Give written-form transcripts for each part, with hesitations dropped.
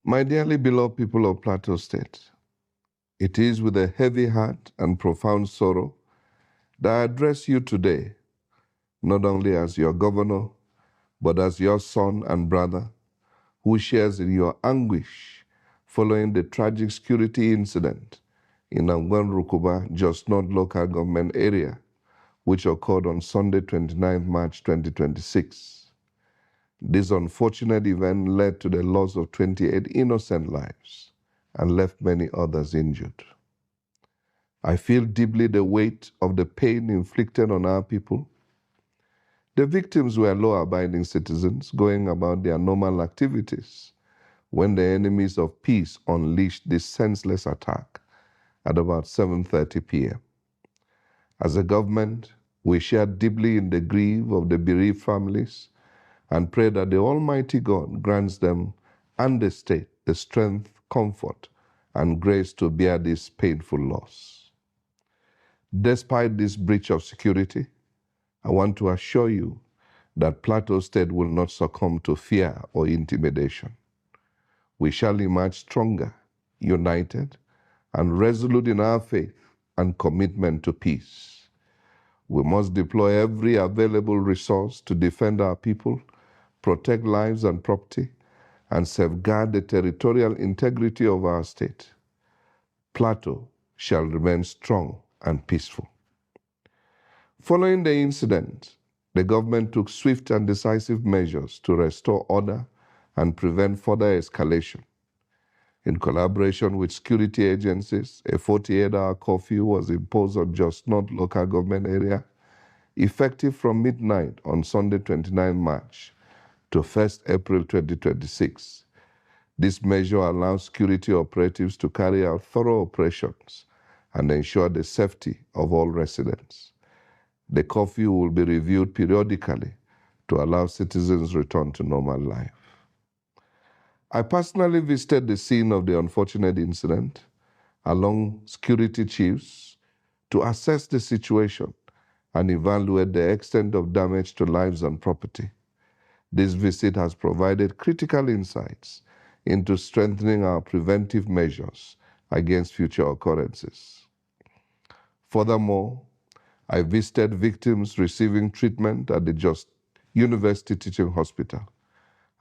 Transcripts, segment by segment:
My dearly beloved people of Plateau State, it is with a heavy heart and profound sorrow that I address you today, not only as your governor, but as your son and brother who shares in your anguish following the tragic security incident in Angwan Rukuba, Jos North local government area, which occurred on Sunday, 29 March 2026. This unfortunate event led to the loss of 28 innocent lives and left many others injured. I feel deeply the weight of the pain inflicted on our people. The victims were law-abiding citizens going about their normal activities when the enemies of peace unleashed this senseless attack at about 7:30 p.m. As a government, we share deeply in the grief of the bereaved families and pray that the Almighty God grants them and the state the strength, comfort, and grace to bear this painful loss. Despite this breach of security, I want to assure you that Plateau State will not succumb to fear or intimidation. We shall emerge stronger, united, and resolute in our faith and commitment to peace. We must deploy every available resource to defend our people, protect lives and property, and safeguard the territorial integrity of our state. Plateau shall remain strong and peaceful. Following the incident, the government took swift and decisive measures to restore order and prevent further escalation. In collaboration with security agencies, a 48-hour curfew was imposed on Jos North local government area, effective from midnight on Sunday, 29 March to 1st April 2026. This measure allows security operatives to carry out thorough operations and ensure the safety of all residents. The curfew will be reviewed periodically to allow citizens return to normal life. I personally visited the scene of the unfortunate incident along security chiefs to assess the situation and evaluate the extent of damage to lives and property. This visit has provided critical insights into strengthening our preventive measures against future occurrences. Furthermore, I visited victims receiving treatment at the Jos University Teaching Hospital.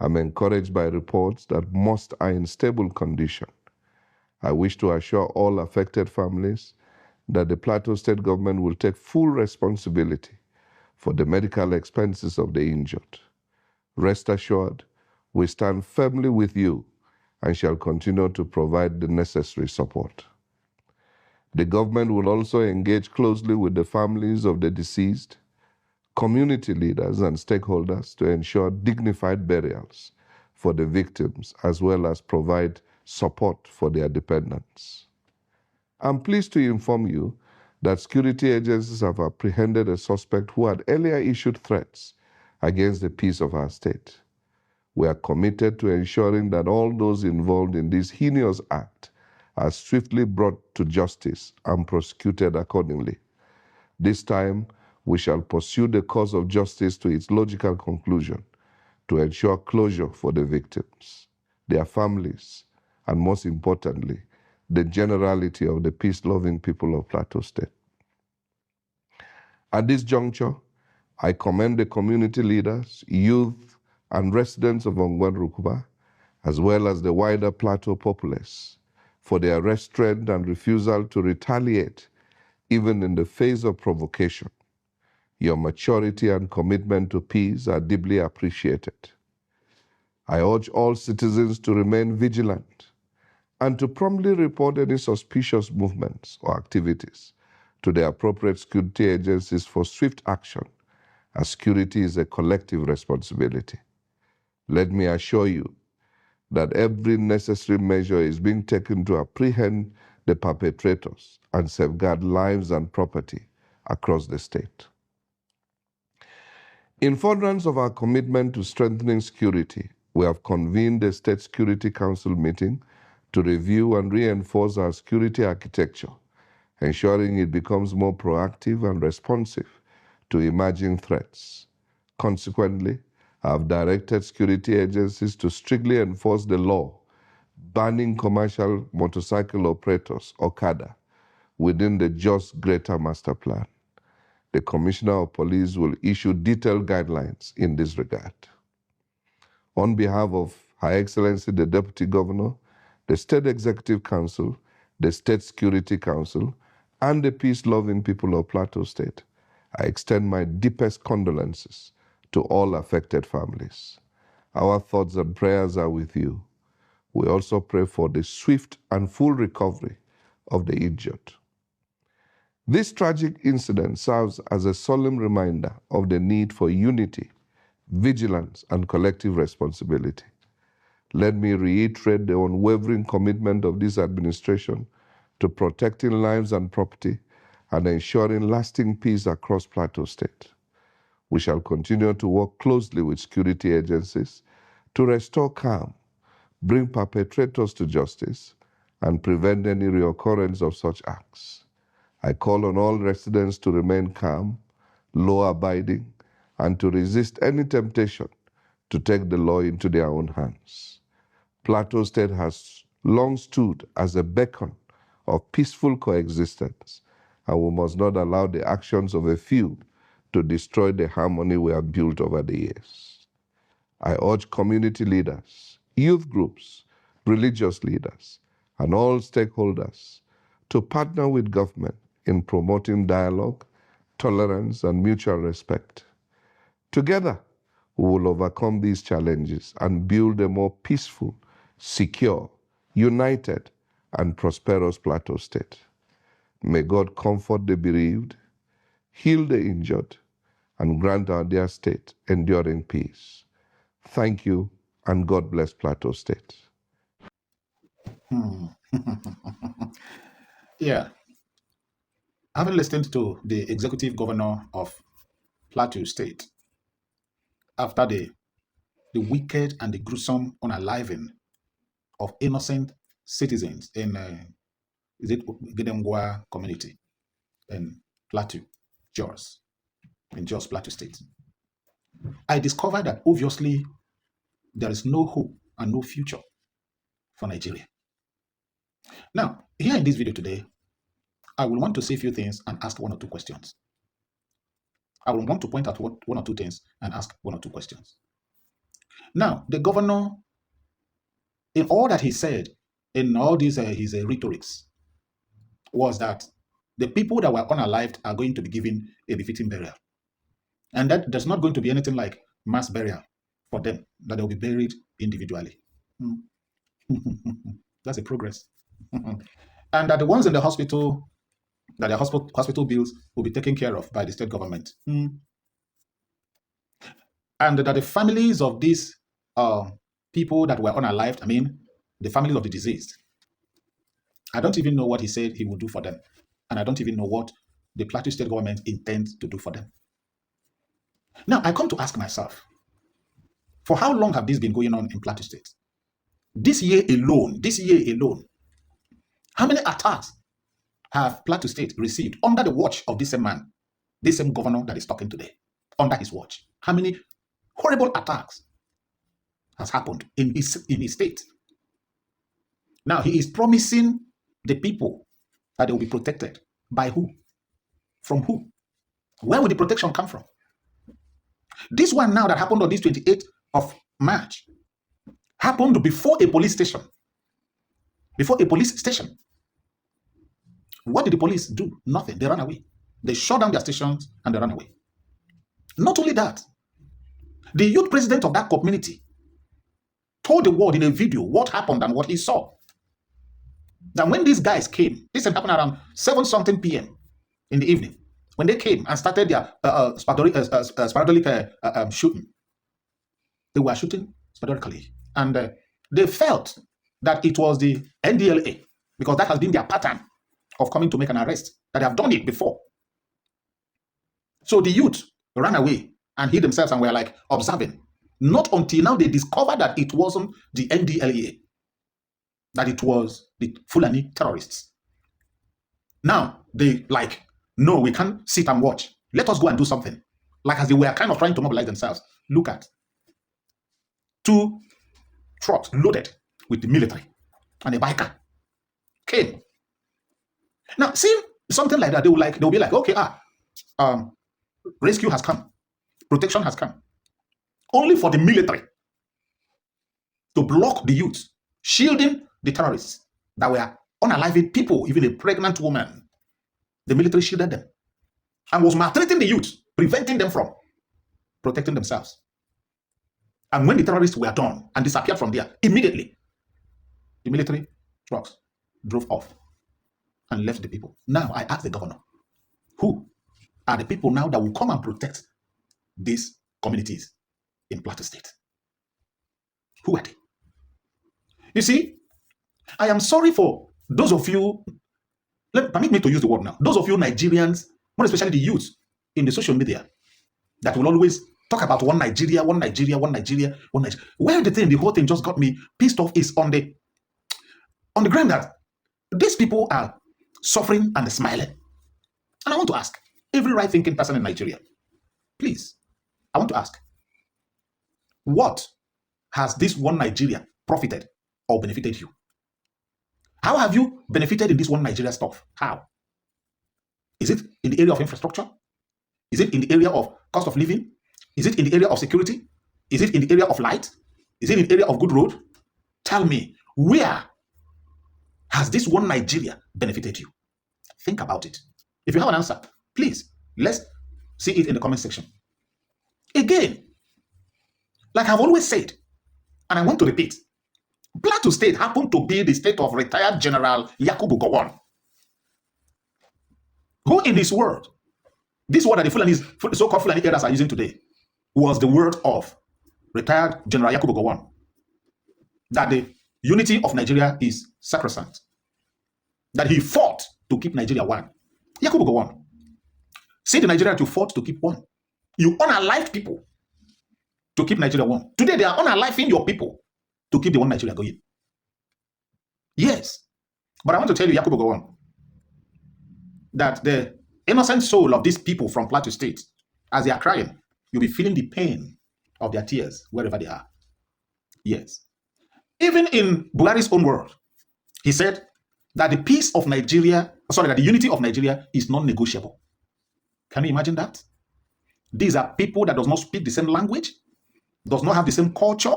I'm encouraged by reports that most are in stable condition. I wish to assure all affected families that the Plateau State government will take full responsibility for the medical expenses of the injured. Rest assured, we stand firmly with you and shall continue to provide the necessary support. The government will also engage closely with the families of the deceased, community leaders and stakeholders to ensure dignified burials for the victims as well as provide support for their dependents. I'm pleased to inform you that security agencies have apprehended a suspect who had earlier issued threats against the peace of our state. We are committed to ensuring that all those involved in this heinous act are swiftly brought to justice and prosecuted accordingly. This time, we shall pursue the cause of justice to its logical conclusion to ensure closure for the victims, their families, and most importantly, the generality of the peace-loving people of Plateau State. At this juncture, I commend the community leaders, youth, and residents of Angwan Rukuba, as well as the wider Plateau populace, for their restraint and refusal to retaliate, even in the face of provocation. Your maturity and commitment to peace are deeply appreciated. I urge all citizens to remain vigilant and to promptly report any suspicious movements or activities to the appropriate security agencies for swift action, as security is a collective responsibility. Let me assure you that every necessary measure is being taken to apprehend the perpetrators and safeguard lives and property across the state. In furtherance of our commitment to strengthening security, we have convened a State Security Council meeting to review and reinforce our security architecture, ensuring it becomes more proactive and responsive to emerging threats. Consequently, I have directed security agencies to strictly enforce the law banning commercial motorcycle operators, Okada, within the Just Greater Master Plan. The Commissioner of Police will issue detailed guidelines in this regard. On behalf of Her Excellency the Deputy Governor, the State Executive Council, the State Security Council, and the peace-loving people of Plateau State, I extend my deepest condolences to all affected families. Our thoughts and prayers are with you. We also pray for the swift and full recovery of the injured. This tragic incident serves as a solemn reminder of the need for unity, vigilance, and collective responsibility. Let me reiterate the unwavering commitment of this administration to protecting lives and property and ensuring lasting peace across Plateau State. We shall continue to work closely with security agencies to restore calm, bring perpetrators to justice, and prevent any reoccurrence of such acts. I call on all residents to remain calm, law-abiding, and to resist any temptation to take the law into their own hands. Plateau State has long stood as a beacon of peaceful coexistence, and we must not allow the actions of a few to destroy the harmony we have built over the years. I urge community leaders, youth groups, religious leaders, and all stakeholders to partner with government in promoting dialogue, tolerance, and mutual respect. Together, we will overcome these challenges and build a more peaceful, secure, united, and prosperous Plateau State. May God comfort the bereaved, heal the injured, and grant our dear state enduring peace. Thank you, and God bless Plateau State. Yeah. Having listened to the executive governor of Plateau State after the wicked and the gruesome unaliving of innocent citizens in Gedengwa community in Plateau, Jos, Plateau State, I discovered that obviously there is no hope and no future for Nigeria. Now, here in this video today, I will want to say a few things and ask one or two questions. I will want to point out one or two things and ask one or two questions. Now, the governor, in all that he said, in all these his rhetorics, was that the people that were unalived are going to be given a befitting burial. And that there's not going to be anything like mass burial for them, that they'll be buried individually. That's a progress. And that the ones in the hospital, that their hospital bills will be taken care of by the state government. And that the families of these people that were unalived, I mean, the families of the deceased, I don't even know what he said he will do for them. And I don't even know what the Plateau State government intends to do for them. Now, I come to ask myself, for how long have this been going on in Plateau State? This year alone, how many attacks have Plateau State received under the watch of this same man, this same governor that is talking today, under his watch? How many horrible attacks has happened in his state? Now, he is promising the people that they will be protected. By who? From who? Where will the protection come from? This one now that happened on this 28th of March happened before a police station. Before a police station. What did the police do? Nothing. They ran away. They shut down their stations and they ran away. Not only that, the youth president of that community told the world in a video what happened and what he saw. That when these guys came, this happened around 7-something p.m. in the evening, when they came and started their sporadic shooting, they were shooting sporadically. And they felt that it was the NDLA, because that has been their pattern of coming to make an arrest, that they have done it before. So the youth ran away and hid themselves and were like observing. Not until now they discovered that it wasn't the NDLA, that it was the Fulani terrorists. Now they like, no, we can't sit and watch. Let us go and do something. Like as they were kind of trying to mobilize themselves. Look at 2 trucks loaded with the military and a biker came. Now, seeing something like that, they'll be like, okay, rescue has come, protection has come, only for the military to block the youth, shielding the terrorists that were unaliving people, even a pregnant woman. The military shielded them and was maltreating the youth, preventing them from protecting themselves. And when the terrorists were done and disappeared from there, immediately the military trucks drove off and left the people. Now I ask the governor, who are the people now that will come and protect these communities in Plateau State? Who are they? You see, I am sorry for those of you, permit me to use the word now, those of you Nigerians, more especially the youth in the social media, that will always talk about one Nigeria, one Nigeria, one Nigeria, one Nigeria. Where the whole thing just got me pissed off is on the ground that these people are suffering and smiling. And I want to ask every right-thinking person in Nigeria, please, I want to ask, what has this one Nigeria profited or benefited you? How have you benefited in this one Nigeria stuff? How? Is it in the area of infrastructure? Is it in the area of cost of living? Is it in the area of security? Is it in the area of light? Is it in the area of good road? Tell me, where has this one Nigeria benefited you? Think about it. If you have an answer, please, let's see it in the comment section. Again, like I've always said, and I want to repeat, Plateau State happened to be the state of retired General Yakubu Gowon, who in this word, this word that the so-called Fulani elders are using today, was the word of retired General Yakubu Gowon, that the unity of Nigeria is sacrosanct, that he fought to keep Nigeria one. Yakubu Gowon, see the Nigeria that you fought to keep one. You unalived people to keep Nigeria one. Today they are unaliving your people to keep the one Nigeria going. Yes, but I want to tell you, Yakubu Gowon, that the innocent soul of these people from Plateau State, as they are crying, you'll be feeling the pain of their tears wherever they are. Yes. Even in Buhari's own word, he said that the peace of Nigeria, that the unity of Nigeria is non-negotiable. Can you imagine that? These are people that does not speak the same language, does not have the same culture,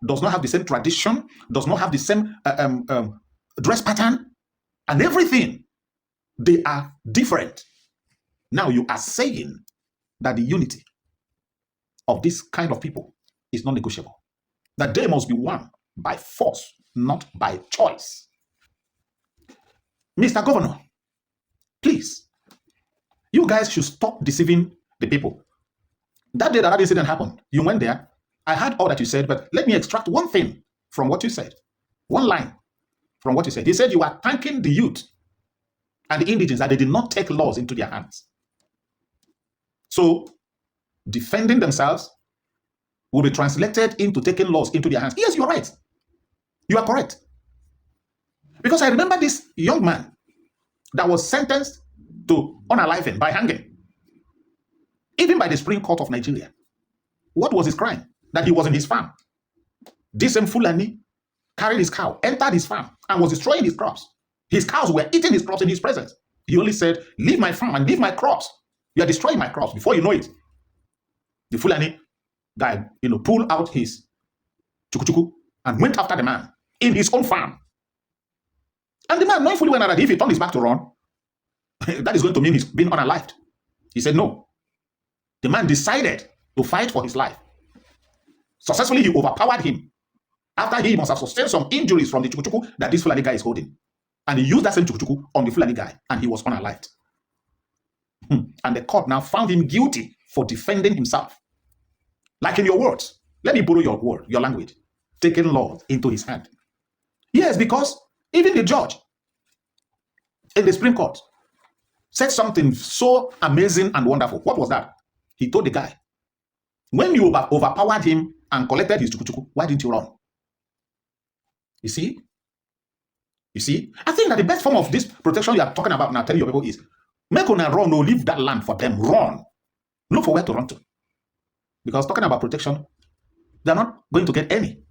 does not have the same tradition, does not have the same dress pattern, and everything. They are different. Now you are saying that the unity of this kind of people is non-negotiable. That they must be won by force, not by choice. Mr. Governor, please, you guys should stop deceiving the people. That day that incident happened, you went there, I heard all that you said, but let me extract one thing from what you said. One line from what you said. He said you are thanking the youth and the indigents that they did not take laws into their hands. So, defending themselves will be translated into taking laws into their hands. Yes, you're right. You are correct. Because I remember this young man that was sentenced to unaliving by hanging, even by the Supreme Court of Nigeria. What was his crime? That he was in his farm. This same Fulani carried his cow, entered his farm, and was destroying his crops. His cows were eating his crops in his presence. He only said, leave my farm and leave my crops. You are destroying my crops. Before you know it, the Fulani guy, pulled out his chuku and went after the man in his own farm. And the man, knowing fully well that if he turned his back to run, that is going to mean he's been unalived. He said no. The man decided to fight for his life. Successfully, he overpowered him. After he must have sustained some injuries from the chuku that this Fulani guy is holding. And he used that same chuku on the Fulani guy, and he was unalived. And the court now found him guilty for defending himself. Like in your words, let me borrow your word, your language, taking law into his hand. Yes, because even the judge in the Supreme Court said something so amazing and wonderful. What was that? He told the guy, when you overpowered him and collected his chuku, why didn't you run? You see? You see? I think that the best form of this protection you are talking about now, telling your people is, make una run or leave that land for them. Run. Look for where to run to. Because talking about protection, they're not going to get any.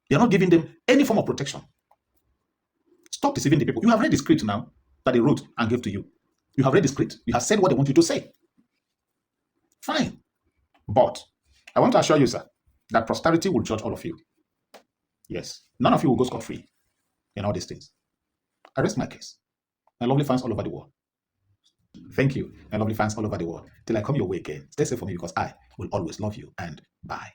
They're not giving them any form of protection. Stop deceiving the people. You have read the script now that they wrote and gave to you. You have read the script. You have said what they want you to say. Fine. But I want to assure you, sir, that posterity will judge all of you. Yes. None of you will go scot-free in all these things. I rest my case. My lovely fans all over the world. Thank you, my lovely fans all over the world. Till I come your way again. Stay safe for me because I will always love you, and bye.